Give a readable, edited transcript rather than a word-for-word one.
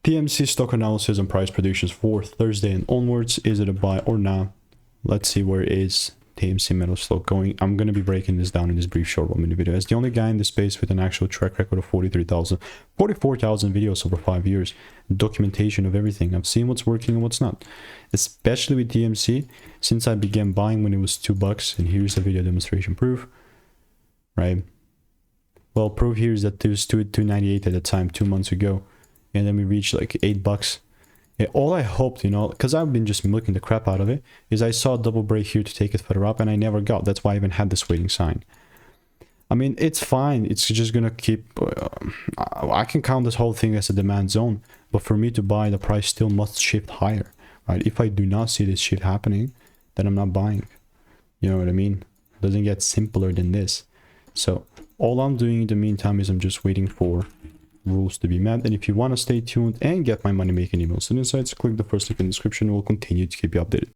TMC stock analysis and price predictions for Thursday and onwards. Is it a buy or not? Let's see where is TMC metal stock going. I'm going to be breaking this down in this brief short 1 minute video. As the only guy in this space with an actual track record of 44,000 videos over 5 years, documentation of everything. I've seen what's working and what's not, especially with TMC since I began buying when it was $2. And here's the video demonstration proof, right? Well, proof here is that it was $2.98 at the time 2 months ago, and then we reached like $8. Yeah, all I hoped, you know, because I've been just milking the crap out of it, is I saw a double break here to take it further up, and I never got. That's why I even had this waiting sign. I mean, it's fine. It's just gonna keep. I can count this whole thing as a demand zone, but for me to buy, the price still must shift higher, right? If I do not see this shit happening, then I'm not buying. You know what I mean? It doesn't get simpler than this. So all I'm doing in the meantime is I'm just waiting for rules to be met. And if you want to stay tuned and get my money making emails and insights, click the first link in the description. We'll continue to keep you updated.